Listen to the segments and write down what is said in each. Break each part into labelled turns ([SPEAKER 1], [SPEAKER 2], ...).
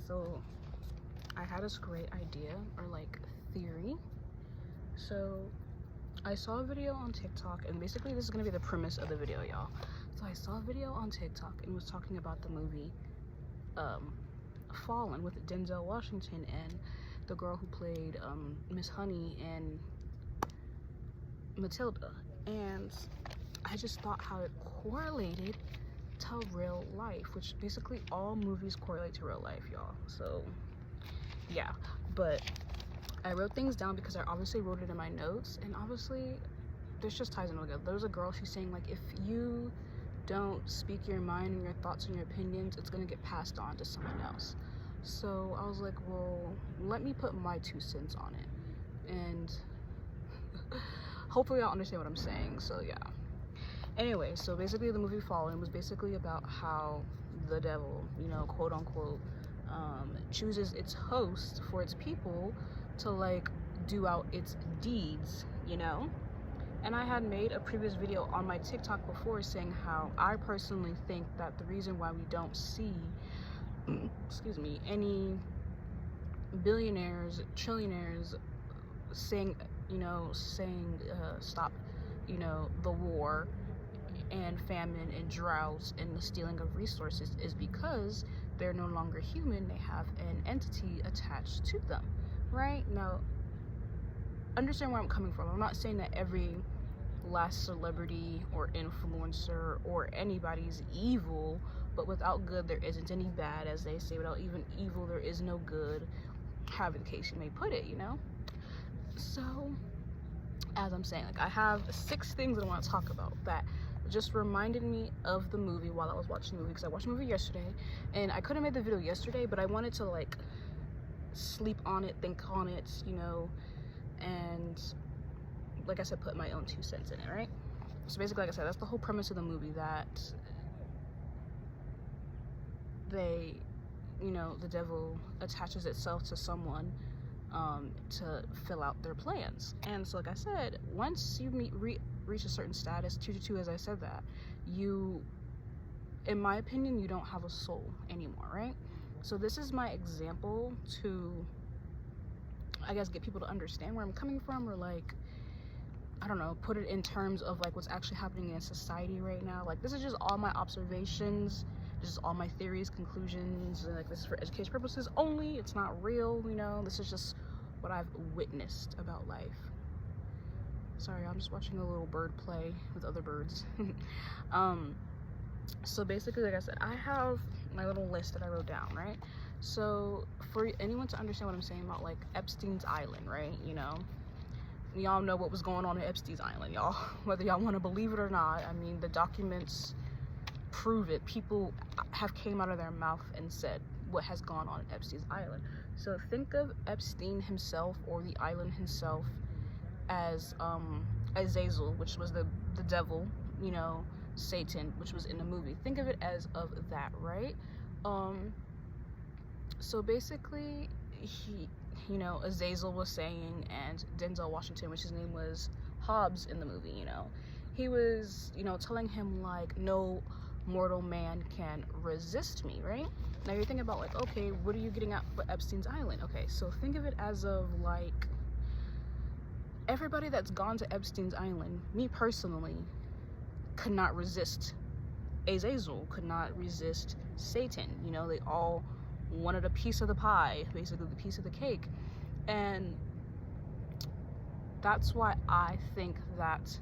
[SPEAKER 1] so I had this great idea, or like theory. So I saw a video on TikTok, and basically this is gonna be the premise of the video, y'all. So I saw a video on TikTok and it was talking about the movie Fallen with Denzel Washington and the girl who played Miss Honey and Matilda, and I just thought how it correlated to real life, which basically all movies correlate to real life, y'all. So yeah, but I wrote things down because I obviously wrote it in my notes, and obviously this just ties in together. There's a girl, she's saying like, if you don't speak your mind and your thoughts and your opinions, it's gonna get passed on to someone else. So I was like, well, let me put my 2 cents on it, and hopefully I'll understand what I'm saying. So yeah, anyway, so basically the movie Fallen was basically about how the devil, you know, quote unquote, chooses its host for its people to like do out its deeds, you know. And I had made a previous video on my TikTok before saying how I personally think that the reason why we don't see excuse me, any billionaires, trillionaires saying stop, you know, the war and famine and droughts and the stealing of resources is because they're no longer human. They have an entity attached to them, right? Now, understand where I'm coming from. I'm not saying that every last celebrity or influencer or anybody's evil, but without good there isn't any bad, as they say. Without even evil there is no good, however the case you may put it, you know. So as I'm saying, like, I have 6 things that I want to talk about that just reminded me of the movie while I was watching the movie, because I watched the movie yesterday and I couldn't make the video yesterday, but I wanted to like sleep on it, think on it, you know, and like I said, put my own 2 cents in it, right? So basically, like I said, that's the whole premise of the movie, that they, you know, the devil attaches itself to someone to fill out their plans. And so like I said, once you reach a certain status, 222, as I said, that you, in my opinion, you don't have a soul anymore, right? So this is my example to, I guess, get people to understand where I'm coming from, or like, I don't know, put it in terms of like what's actually happening in society right now. Like, this is just all my observations, just all my theories, conclusions, and like, this is for education purposes only. It's not real, you know. This is just what I've witnessed about life. Sorry, I'm just watching a little bird play with other birds. So basically, like I said, I have my little list that I wrote down, right? So for anyone to understand what I'm saying about like Epstein's Island, right? You know, y'all know what was going on at Epstein's Island, y'all. Whether y'all want to believe it or not, I mean, the documents prove it. People have came out of their mouth and said what has gone on at Epstein's Island. So think of Epstein himself, or the island himself, as Azazel, which was the devil, you know, Satan, which was in the movie. Think of it as of that, right? So basically, he, you know, Azazel was saying, and Denzel Washington, which his name was Hobbs in the movie, you know, he was, you know, telling him like, no mortal man can resist me, right? Now you're thinking about like, okay, what are you getting at for Epstein's Island? Okay, so think of it as of like, everybody that's gone to Epstein's Island, me personally, could not resist Azazel, could not resist Satan. You know, they all wanted a piece of the pie, basically the piece of the cake. And that's why I think that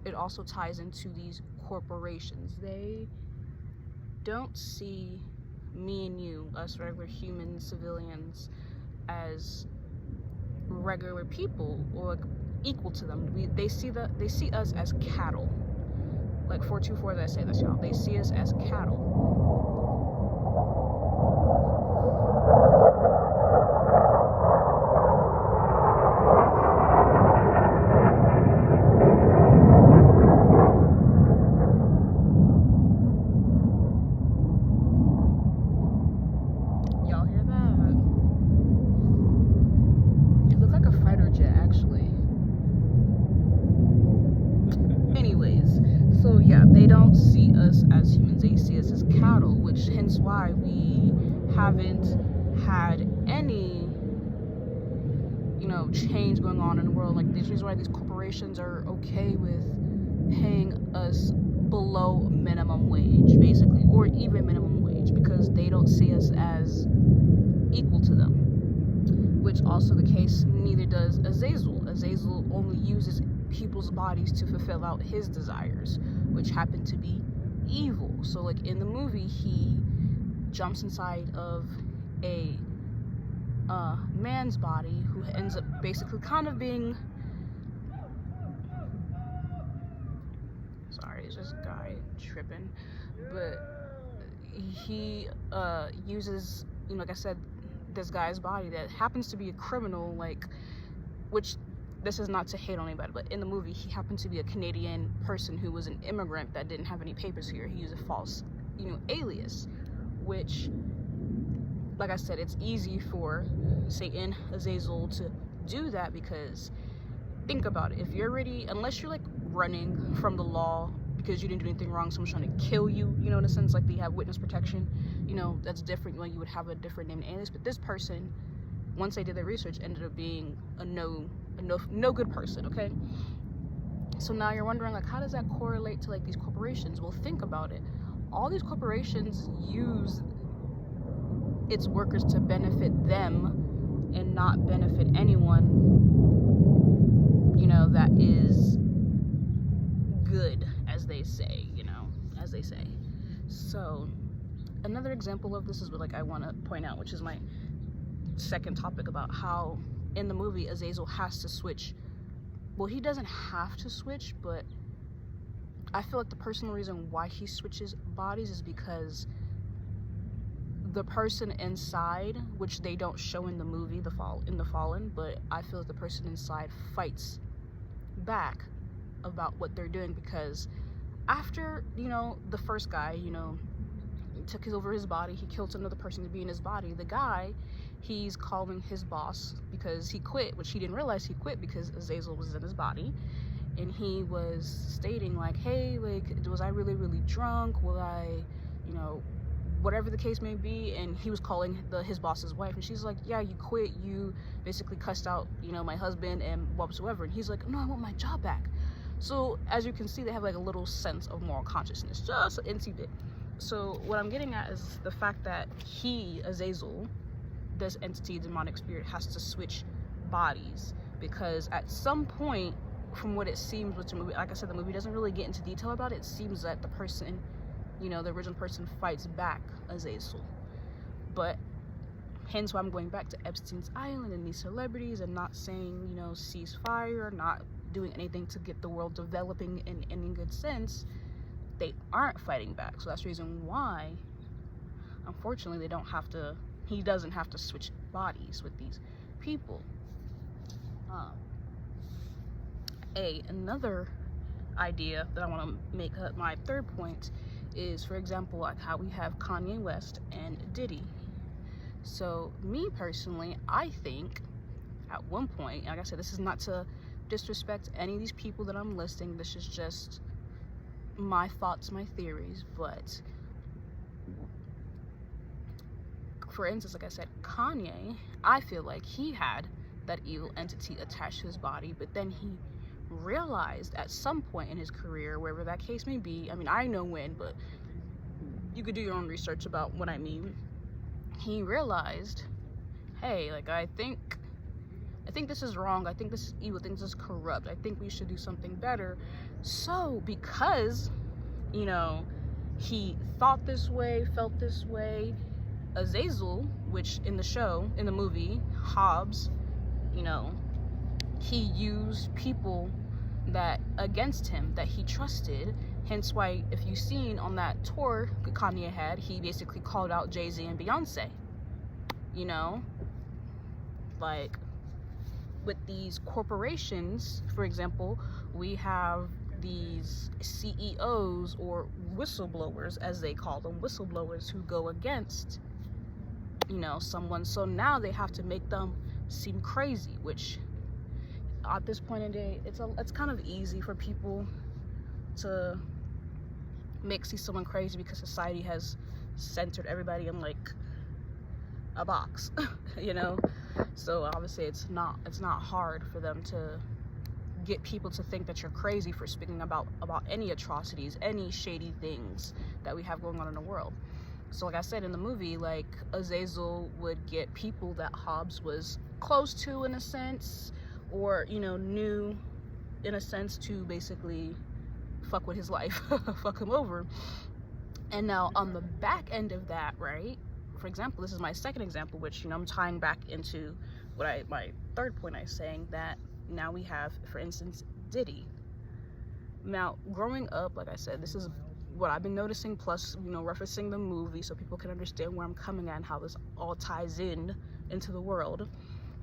[SPEAKER 1] it also ties into these corporations. They don't see me and you, us regular human civilians, as regular people or equal to them. They see us as cattle. Like 424, that I say this, y'all. They see us as cattle. Y'all hear that? It looked like a fighter jet, actually. Anyways, so yeah, they don't see us as humans, they see us as cattle. haven't had any, change going on in the world. Like, this is why these corporations are okay with paying us below minimum wage, basically, or even minimum wage, because they don't see us as equal to them. Which also the case, neither does Azazel. Azazel only uses people's bodies to fulfill out his desires, which happen to be evil. So, like, in the movie, he jumps inside of a man's body who ends up basically kind of being, sorry, it's just a guy tripping, but he uses, like I said, this guy's body that happens to be a criminal, like, which, this is not to hate on anybody, but in the movie, he happened to be a Canadian person who was an immigrant that didn't have any papers here. He used a false, alias, which, like I said, it's easy for Satan, Azazel, to do that, because think about it. If you're already, unless you're like running from the law because you didn't do anything wrong, someone's trying to kill you, in a sense, like they have witness protection, that's different. You would have a different name and alias. But this person, once they did their research, ended up being a no good person. Okay, so now you're wondering, like, how does that correlate to like these corporations? Well, think about it. All these corporations use its workers to benefit them and not benefit anyone, that is good, as they say, So another example of this is what, like, I want to point out, which is my second topic about how in the movie Azazel has to switch. Well, he doesn't have to switch, but I feel like the personal reason why he switches bodies is because the person inside, which they don't show in the movie, in the Fallen, but I feel like the person inside fights back about what they're doing, because after, the first guy, took over his body, he killed another person to be in his body. The guy, he's calling his boss because he quit, which he didn't realize he quit because Azazel was in his body, and he was stating like, hey, like, was I really, really drunk? Will I, whatever the case may be. And he was calling his boss's wife, and she's like, yeah, you quit, you basically cussed out, my husband and whatsoever. And he's like, no, I want my job back. So as you can see, they have like a little sense of moral consciousness, just an incy bit. So what I'm getting at is the fact that he, Azazel, this entity, demonic spirit, has to switch bodies, because at some point, from what it seems, which the movie, like I said, the movie doesn't really get into detail about it, it seems that the person, the original person, fights back Azazel. But hence why I'm going back to Epstein's Island and these celebrities, and not saying, ceasefire, not doing anything to get the world developing in any good sense. They aren't fighting back. So that's the reason why, unfortunately, he doesn't have to switch bodies with these people. Another idea that I want to make my third point is, for example, like how we have Kanye West and Diddy. So me personally, I think at one point, like I said, this is not to disrespect any of these people that I'm listing, this is just my thoughts, my theories, but for instance, like I said, Kanye, I feel like he had that evil entity attached to his body, but then he realized at some point in his career, wherever that case may be, I mean, I know when, but you could do your own research about what I mean. He realized, hey, like, I think this is wrong, I think this is evil, I think this is corrupt, I think we should do something better. So because, he thought this way, felt this way, Azazel, which in the movie, Hobbs, he used people that against him that he trusted. Hence why, if you've seen on that tour Kanye had, he basically called out Jay-Z and Beyonce. Like, with these corporations, for example, we have these CEOs, or whistleblowers, as they call them, whistleblowers who go against, someone. So now they have to make them seem crazy, which at this point in the day, it's kind of easy for people to see someone crazy, because society has centered everybody in like a box, you know. So obviously it's not hard for them to get people to think that you're crazy for speaking about any atrocities, any shady things that we have going on in the world. So like I said in the movie, like Azazel would get people that Hobbs was close to in a sense, or you know, knew in a sense, to basically fuck with his life, fuck him over. And now on the back end of that, right, for example, this is my second example, which, you know, I'm tying back into what my third point I was saying, that now we have, for instance, Diddy. Now, growing up, like I said, this is what I've been noticing, plus, you know, referencing the movie so people can understand where I'm coming at and how this all ties in into the world.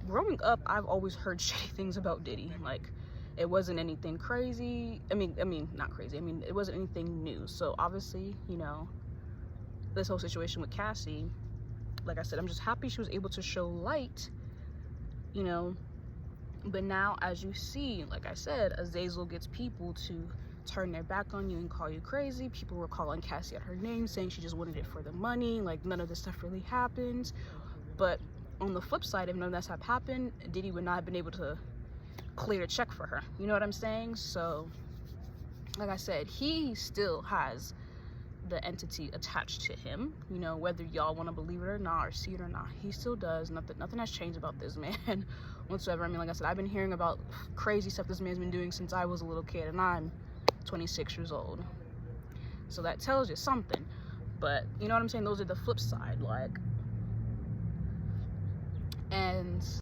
[SPEAKER 1] Growing up, I've always heard shady things about Diddy. Like, it wasn't anything crazy. I mean, not crazy. I mean, it wasn't anything new. So obviously, you know, this whole situation with Cassie, like I said, I'm just happy she was able to show light, you know. But now, as you see, like I said, Azazel gets people to turn their back on you and call you crazy. People were calling Cassie out her name, saying she just wanted it for the money. Like, none of this stuff really happened. But on the flip side, if none of that stuff happened, Diddy would not have been able to clear a check for her. You know what I'm saying? So, like I said, he still has the entity attached to him, you know, whether y'all want to believe it or not, or see it or not. He still does. Nothing has changed about this man whatsoever. I mean, like I said, I've been hearing about crazy stuff this man's been doing since I was a little kid, and I'm 26 years old. So that tells you something. But you know what I'm saying? Those are the flip side, like. And